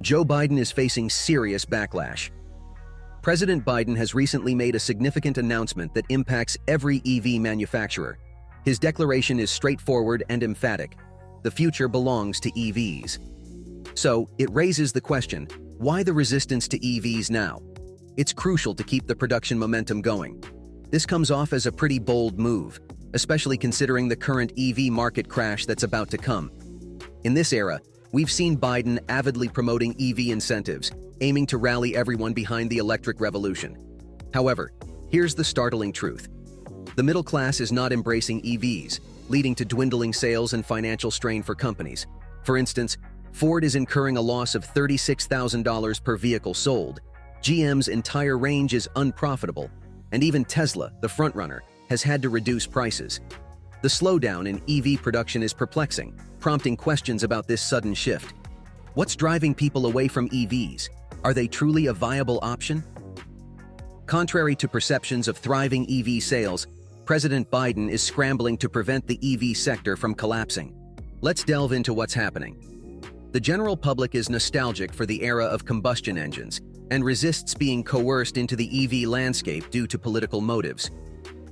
Joe Biden is facing serious backlash. President Biden has recently made a significant announcement that impacts every EV manufacturer. His declaration is straightforward and emphatic. The future belongs to EVs. So, it raises the question, why the resistance to EVs now? It's crucial to keep the production momentum going. This comes off as a pretty bold move, especially considering the current EV market crash that's about to come. In this era, we've seen Biden avidly promoting EV incentives, aiming to rally everyone behind the electric revolution. However, here's the startling truth. The middle class is not embracing EVs, leading to dwindling sales and financial strain for companies. For instance, Ford is incurring a loss of $36,000 per vehicle sold. GM's entire range is unprofitable, and even Tesla, the frontrunner, has had to reduce prices. The slowdown in EV production is perplexing, prompting questions about this sudden shift. What's driving people away from EVs? Are they truly a viable option? Contrary to perceptions of thriving EV sales, President Biden is scrambling to prevent the EV sector from collapsing. Let's delve into what's happening. The general public is nostalgic for the era of combustion engines and resists being coerced into the EV landscape due to political motives.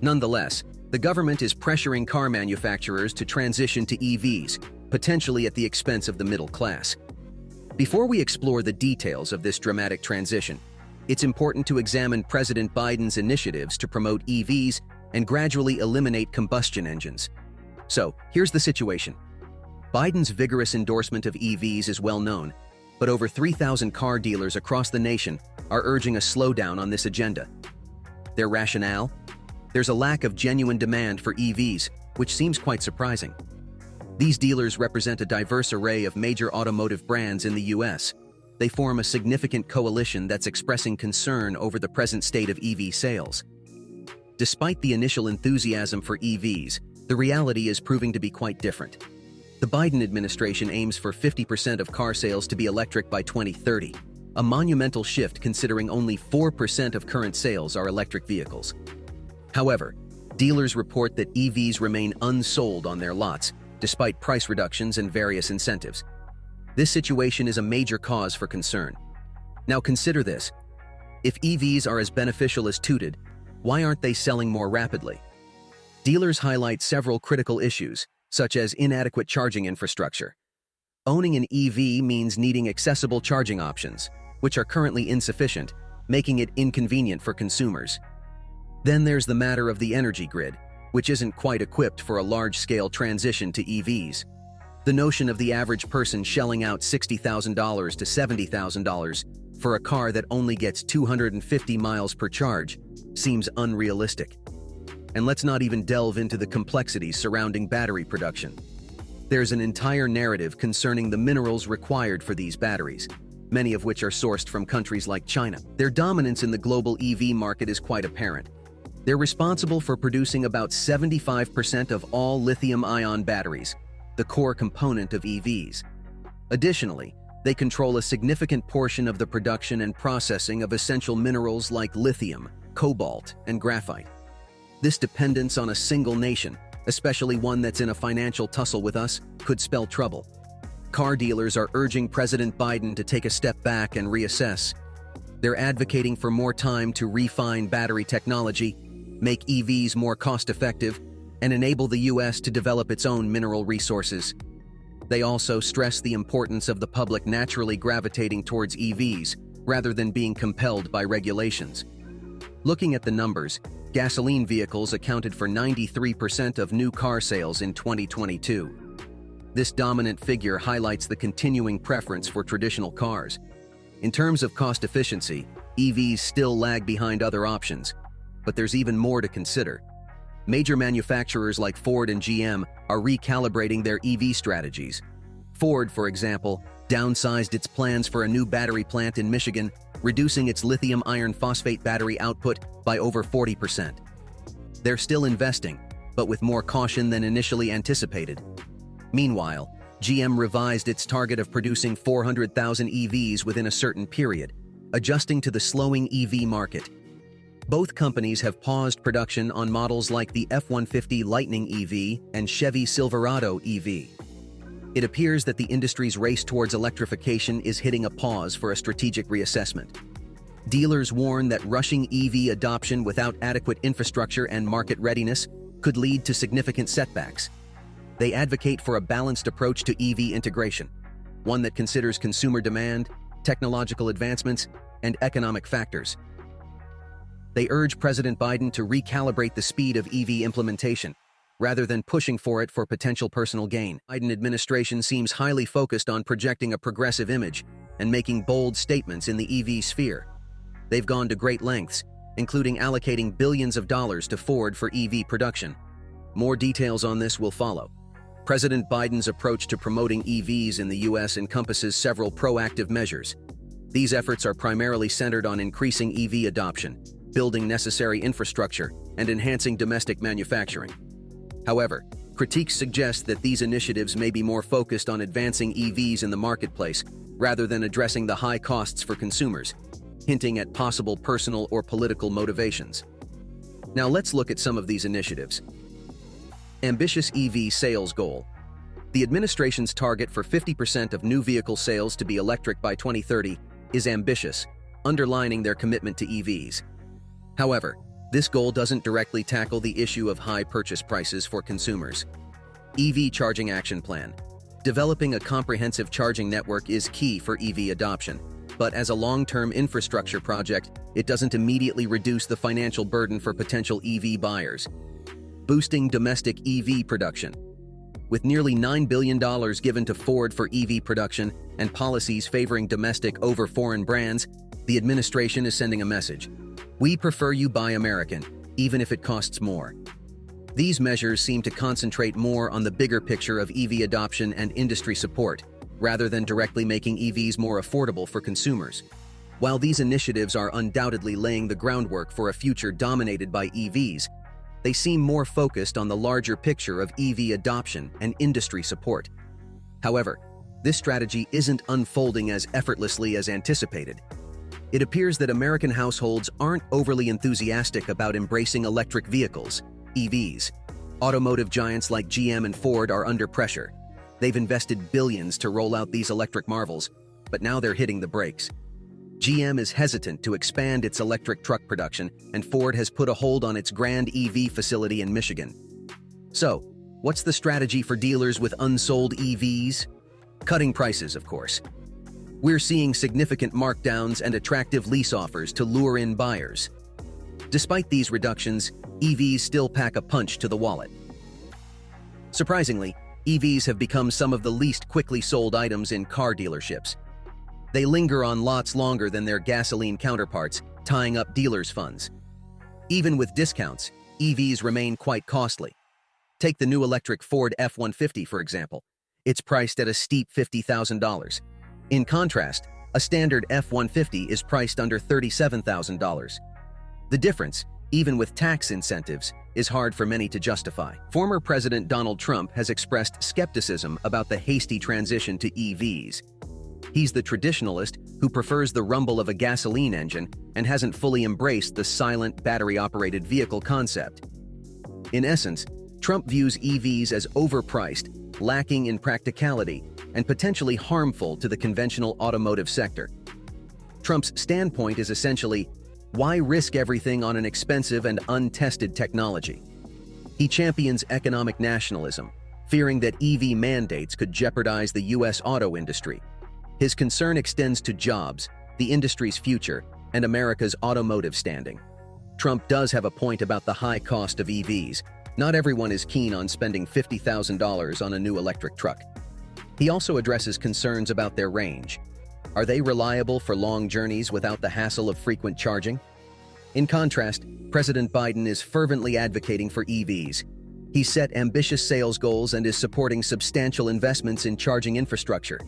Nonetheless, the government is pressuring car manufacturers to transition to EVs, potentially at the expense of the middle class. Before we explore the details of this dramatic transition, it's important to examine President Biden's initiatives to promote EVs and gradually eliminate combustion engines. So, here's the situation. Biden's vigorous endorsement of EVs is well known, but over 3,000 car dealers across the nation are urging a slowdown on this agenda. Their rationale? There's a lack of genuine demand for EVs, which seems quite surprising. These dealers represent a diverse array of major automotive brands in the U.S. They form a significant coalition that's expressing concern over the present state of EV sales. Despite the initial enthusiasm for EVs, the reality is proving to be quite different. The Biden administration aims for 50% of car sales to be electric by 2030, a monumental shift considering only 4% of current sales are electric vehicles. However, dealers report that EVs remain unsold on their lots, despite price reductions and various incentives. This situation is a major cause for concern. Now consider this. If EVs are as beneficial as touted, why aren't they selling more rapidly? Dealers highlight several critical issues, such as inadequate charging infrastructure. Owning an EV means needing accessible charging options, which are currently insufficient, making it inconvenient for consumers. Then there's the matter of the energy grid, which isn't quite equipped for a large-scale transition to EVs. The notion of the average person shelling out $60,000 to $70,000 for a car that only gets 250 miles per charge seems unrealistic. And let's not even delve into the complexities surrounding battery production. There's an entire narrative concerning the minerals required for these batteries, many of which are sourced from countries like China. Their dominance in the global EV market is quite apparent. They're responsible for producing about 75% of all lithium-ion batteries, the core component of EVs. Additionally, they control a significant portion of the production and processing of essential minerals like lithium, cobalt, and graphite. This dependence on a single nation, especially one that's in a financial tussle with us, could spell trouble. Car dealers are urging President Biden to take a step back and reassess. They're advocating for more time to refine battery technology, make EVs more cost-effective, and enable the U.S. to develop its own mineral resources. They also stress the importance of the public naturally gravitating towards EVs rather than being compelled by regulations. Looking at the numbers, gasoline vehicles accounted for 93% of new car sales in 2022. This dominant figure highlights the continuing preference for traditional cars. In terms of cost efficiency, EVs still lag behind other options, but there's even more to consider. Major manufacturers like Ford and GM are recalibrating their EV strategies. Ford, for example, downsized its plans for a new battery plant in Michigan, reducing its lithium iron phosphate battery output by over 40%. They're still investing, but with more caution than initially anticipated. Meanwhile, GM revised its target of producing 400,000 EVs within a certain period, adjusting to the slowing EV market. Both companies have paused production on models like the F-150 Lightning EV and Chevy Silverado EV. It appears that the industry's race towards electrification is hitting a pause for a strategic reassessment. Dealers warn that rushing EV adoption without adequate infrastructure and market readiness could lead to significant setbacks. They advocate for a balanced approach to EV integration, one that considers consumer demand, technological advancements, and economic factors. They urge President Biden to recalibrate the speed of EV implementation, rather than pushing for it for potential personal gain. The Biden administration seems highly focused on projecting a progressive image and making bold statements in the EV sphere. They've gone to great lengths, including allocating billions of dollars to Ford for EV production. More details on this will follow. President Biden's approach to promoting EVs in the U.S. encompasses several proactive measures. These efforts are primarily centered on increasing EV adoption, building necessary infrastructure, and enhancing domestic manufacturing. However, critiques suggest that these initiatives may be more focused on advancing EVs in the marketplace rather than addressing the high costs for consumers, hinting at possible personal or political motivations. Now let's look at some of these initiatives. Ambitious EV sales goal. The administration's target for 50% of new vehicle sales to be electric by 2030 is ambitious, underlining their commitment to EVs. However, this goal doesn't directly tackle the issue of high purchase prices for consumers. EV Charging Action Plan. Developing a comprehensive charging network is key for EV adoption, but as a long-term infrastructure project, it doesn't immediately reduce the financial burden for potential EV buyers. Boosting domestic EV production. With nearly $9 billion given to Ford for EV production and policies favoring domestic over foreign brands, the administration is sending a message. We prefer you buy American, even if it costs more. These measures seem to concentrate more on the bigger picture of EV adoption and industry support, rather than directly making EVs more affordable for consumers. While these initiatives are undoubtedly laying the groundwork for a future dominated by EVs, they seem more focused on the larger picture of EV adoption and industry support. However, this strategy isn't unfolding as effortlessly as anticipated. It appears that American households aren't overly enthusiastic about embracing electric vehicles, EVs. Automotive giants like GM and Ford are under pressure. They've invested billions to roll out these electric marvels, but now they're hitting the brakes. GM is hesitant to expand its electric truck production, and Ford has put a hold on its Grand EV facility in Michigan. So, what's the strategy for dealers with unsold EVs? Cutting prices, of course. We're seeing significant markdowns and attractive lease offers to lure in buyers. Despite these reductions, EVs still pack a punch to the wallet. Surprisingly, EVs have become some of the least quickly sold items in car dealerships. They linger on lots longer than their gasoline counterparts, tying up dealers' funds. Even with discounts, EVs remain quite costly. Take the new electric Ford F-150, for example. It's priced at a steep $50,000. In contrast, a standard F-150 is priced under $37,000. The difference, even with tax incentives, is hard for many to justify. Former President Donald Trump has expressed skepticism about the hasty transition to EVs. He's the traditionalist who prefers the rumble of a gasoline engine and hasn't fully embraced the silent, battery-operated vehicle concept. In essence, Trump views EVs as overpriced, lacking in practicality, and potentially harmful to the conventional automotive sector. Trump's standpoint is essentially, why risk everything on an expensive and untested technology? He champions economic nationalism, fearing that EV mandates could jeopardize the U.S. auto industry. His concern extends to jobs, the industry's future, and America's automotive standing. Trump does have a point about the high cost of EVs. Not everyone is keen on spending $50,000 on a new electric truck. He also addresses concerns about their range. Are they reliable for long journeys without the hassle of frequent charging? In contrast, President Biden is fervently advocating for EVs. He's set ambitious sales goals and is supporting substantial investments in charging infrastructure.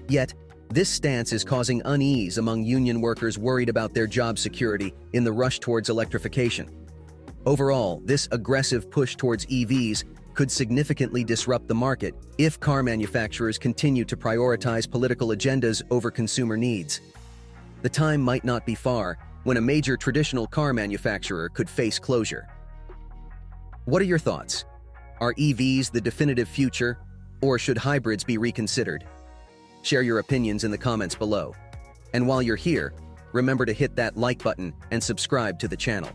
Yet, this stance is causing unease among union workers worried about their job security in the rush towards electrification. Overall, this aggressive push towards EVs could significantly disrupt the market if car manufacturers continue to prioritize political agendas over consumer needs. The time might not be far when a major traditional car manufacturer could face closure. What are your thoughts? Are EVs the definitive future, Or should hybrids be reconsidered? Share your opinions in the comments below. And while you're here, remember to hit that like button and subscribe to the channel.